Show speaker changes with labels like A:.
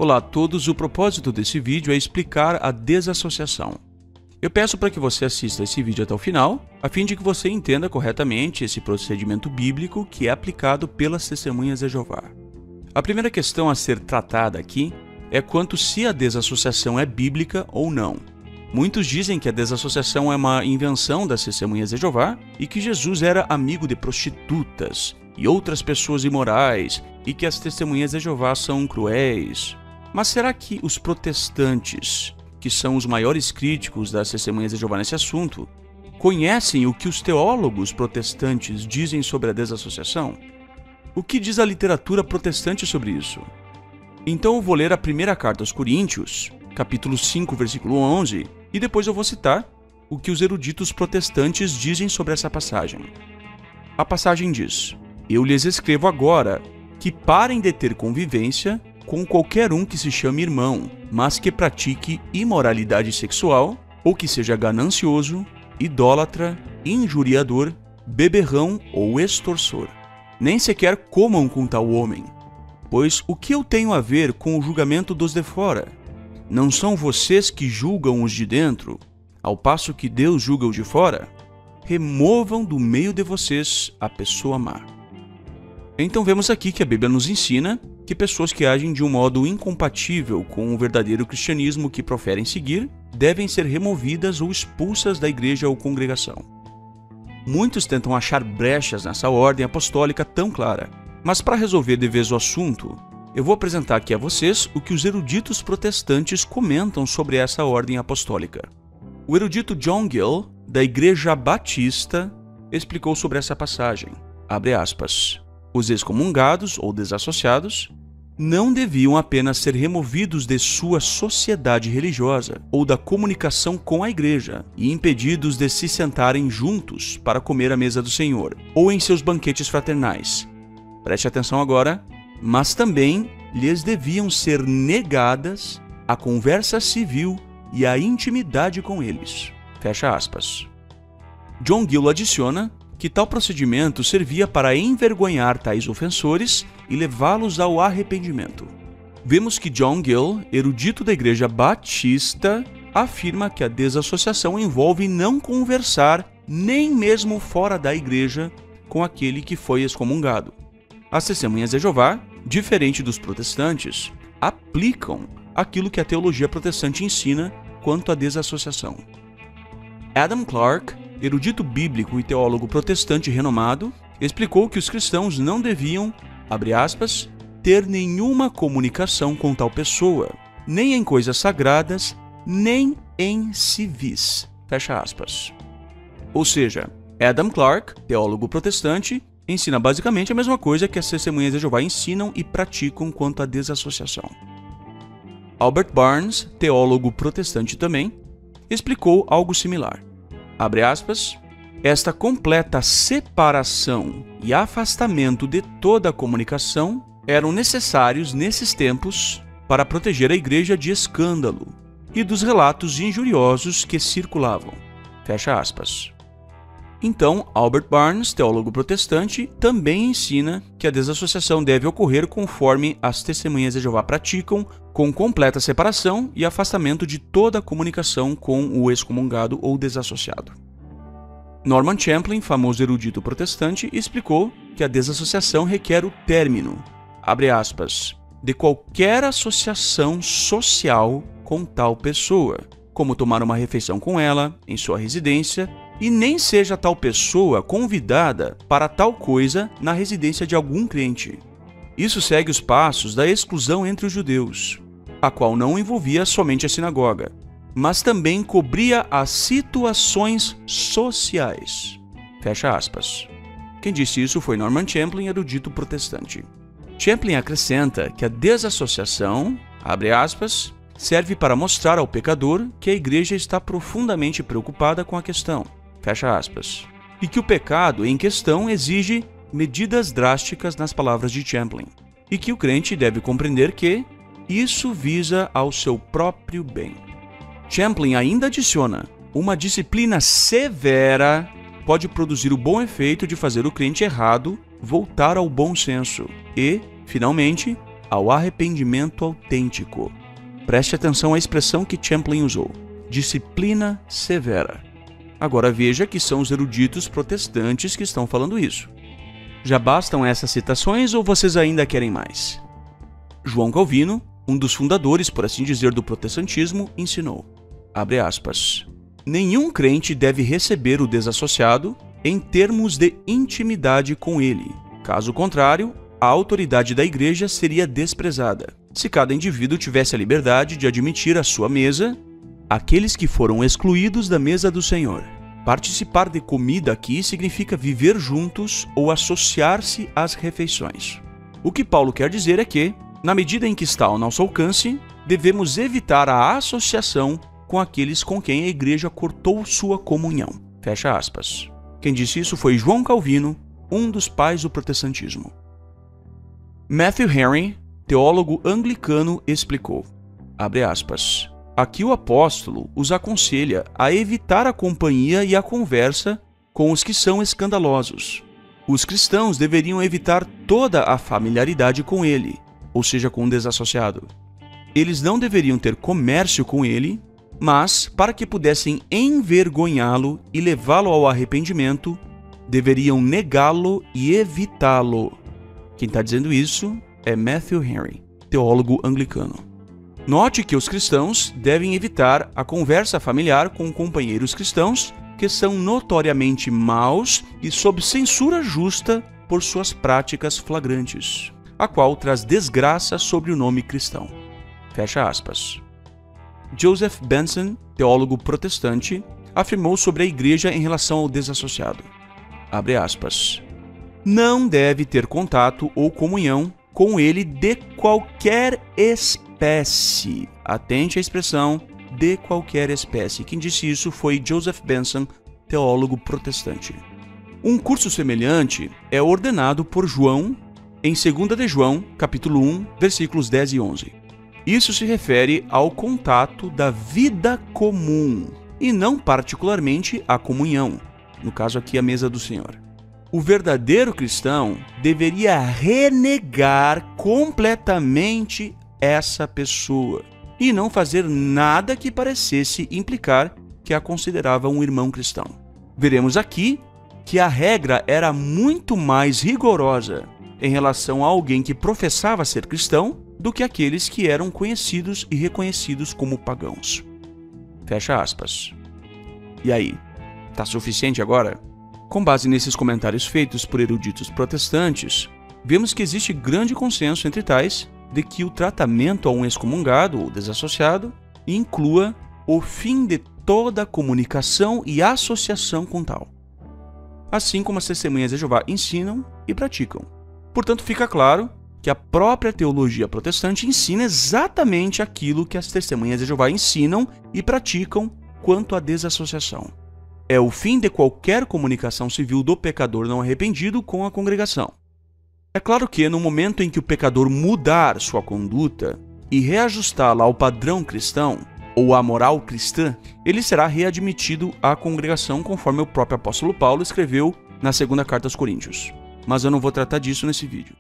A: Olá a todos, o propósito desse vídeo é explicar a desassociação. Eu peço para que você assista esse vídeo até o final, a fim de que você entenda corretamente esse procedimento bíblico que é aplicado pelas Testemunhas de Jeová. A primeira questão a ser tratada aqui é quanto se a desassociação é bíblica ou não. Muitos dizem que a desassociação é uma invenção das Testemunhas de Jeová e que Jesus era amigo de prostitutas e outras pessoas imorais e que as Testemunhas de Jeová são cruéis. Mas será que os protestantes, que são os maiores críticos das Testemunhas de Jeová nesse assunto, conhecem o que os teólogos protestantes dizem sobre a desassociação? O que diz a literatura protestante sobre isso? Então eu vou ler a primeira carta aos Coríntios, capítulo 5, versículo 11, e depois eu vou citar o que os eruditos protestantes dizem sobre essa passagem. A passagem diz: Eu lhes escrevo agora que parem de ter convivência com qualquer um que se chame irmão, mas que pratique imoralidade sexual, ou que seja ganancioso, idólatra, injuriador, beberrão ou extorsor. Nem sequer comam com tal homem. Pois o que eu tenho a ver com o julgamento dos de fora? Não são vocês que julgam os de dentro, ao passo que Deus julga os de fora? Removam do meio de vocês a pessoa má. Então vemos aqui que a Bíblia nos ensina que pessoas que agem de um modo incompatível com o verdadeiro cristianismo que proferem seguir devem ser removidas ou expulsas da igreja ou congregação. Muitos tentam achar brechas nessa ordem apostólica tão clara, mas para resolver de vez o assunto, eu vou apresentar aqui a vocês o que os eruditos protestantes comentam sobre essa ordem apostólica. O erudito John Gill, da Igreja Batista, explicou sobre essa passagem, abre aspas, os excomungados ou desassociados não deviam apenas ser removidos de sua sociedade religiosa ou da comunicação com a igreja e impedidos de se sentarem juntos para comer à mesa do Senhor ou em seus banquetes fraternais. Preste atenção agora, mas também lhes deviam ser negadas a conversa civil e a intimidade com eles. Fecha aspas. John Gill adiciona que tal procedimento servia para envergonhar tais ofensores e levá-los ao arrependimento. Vemos que John Gill, erudito da Igreja Batista, afirma que a desassociação envolve não conversar, nem mesmo fora da igreja, com aquele que foi excomungado. As Testemunhas de Jeová, diferente dos protestantes, aplicam aquilo que a teologia protestante ensina quanto à desassociação. Adam Clarke, erudito bíblico e teólogo protestante renomado, explicou que os cristãos não deviam, abre aspas, ter nenhuma comunicação com tal pessoa, nem em coisas sagradas, nem em civis, fecha aspas. Ou seja, Adam Clarke, teólogo protestante, ensina basicamente a mesma coisa que as Testemunhas de Jeová ensinam e praticam quanto à desassociação. Albert Barnes, teólogo protestante também, explicou algo similar. Abre aspas, esta completa separação e afastamento de toda a comunicação eram necessários nesses tempos para proteger a igreja de escândalo e dos relatos injuriosos que circulavam. Fecha aspas. Então, Albert Barnes, teólogo protestante, também ensina que a desassociação deve ocorrer conforme as Testemunhas de Jeová praticam, com completa separação e afastamento de toda a comunicação com o excomungado ou desassociado. Norman Champlin, famoso erudito protestante, explicou que a desassociação requer o término, abre aspas, de qualquer associação social com tal pessoa, como tomar uma refeição com ela, em sua residência, e nem seja tal pessoa convidada para tal coisa na residência de algum crente. Isso segue os passos da exclusão entre os judeus, a qual não envolvia somente a sinagoga, mas também cobria as situações sociais. Fecha aspas. Quem disse isso foi Norman Champlin, erudito protestante. Champlin acrescenta que a desassociação, abre aspas, serve para mostrar ao pecador que a igreja está profundamente preocupada com a questão, fecha aspas, e que o pecado em questão exige medidas drásticas nas palavras de Champlin, e que o crente deve compreender que isso visa ao seu próprio bem. Champlin ainda adiciona, uma disciplina severa pode produzir o bom efeito de fazer o crente errado voltar ao bom senso e, finalmente, ao arrependimento autêntico. Preste atenção à expressão que Champlin usou: disciplina severa. Agora veja que são os eruditos protestantes que estão falando isso. Já bastam essas citações ou vocês ainda querem mais? João Calvino, um dos fundadores, por assim dizer, do protestantismo, ensinou, abre aspas, nenhum crente deve receber o desassociado em termos de intimidade com ele. Caso contrário, a autoridade da igreja seria desprezada. Se cada indivíduo tivesse a liberdade de admitir à sua mesa aqueles que foram excluídos da mesa do Senhor. Participar de comida aqui significa viver juntos ou associar-se às refeições. O que Paulo quer dizer é que, na medida em que está ao nosso alcance, devemos evitar a associação com aqueles com quem a igreja cortou sua comunhão. Fecha aspas. Quem disse isso foi João Calvino, um dos pais do protestantismo. Matthew Henry, teólogo anglicano, explicou, abre aspas, aqui o apóstolo os aconselha a evitar a companhia e a conversa com os que são escandalosos. Os cristãos deveriam evitar toda a familiaridade com ele, ou seja, com o desassociado. Eles não deveriam ter comércio com ele, mas, para que pudessem envergonhá-lo e levá-lo ao arrependimento, deveriam negá-lo e evitá-lo. Quem está dizendo isso é Matthew Henry, teólogo anglicano. Note que os cristãos devem evitar a conversa familiar com companheiros cristãos que são notoriamente maus e sob censura justa por suas práticas flagrantes, a qual traz desgraça sobre o nome cristão. Fecha aspas. Joseph Benson, teólogo protestante, afirmou sobre a igreja em relação ao desassociado. Abre aspas. Não deve ter contato ou comunhão com ele de qualquer espécie. Atente à expressão de qualquer espécie. Quem disse isso foi Joseph Benson, teólogo protestante. Um curso semelhante é ordenado por João em 2 de João, capítulo 1, versículos 10 e 11. Isso se refere ao contato da vida comum e não particularmente à comunhão, no caso aqui a mesa do Senhor. O verdadeiro cristão deveria renegar completamente essa pessoa e não fazer nada que parecesse implicar que a considerava um irmão cristão. Veremos aqui que a regra era muito mais rigorosa em relação a alguém que professava ser cristão do que aqueles que eram conhecidos e reconhecidos como pagãos. Fecha aspas. E aí, tá suficiente agora? Com base nesses comentários feitos por eruditos protestantes, vemos que existe grande consenso entre tais de que o tratamento a um excomungado ou desassociado inclua o fim de toda comunicação e associação com tal, assim como as testemunhas de Jeová ensinam e praticam. Portanto, fica claro que a própria teologia protestante ensina exatamente aquilo que as testemunhas de Jeová ensinam e praticam quanto à desassociação. É o fim de qualquer comunicação civil do pecador não arrependido com a congregação. É claro que, no momento em que o pecador mudar sua conduta e reajustá-la ao padrão cristão, ou à moral cristã, ele será readmitido à congregação, conforme o próprio apóstolo Paulo escreveu na segunda carta aos Coríntios. Mas eu não vou tratar disso nesse vídeo.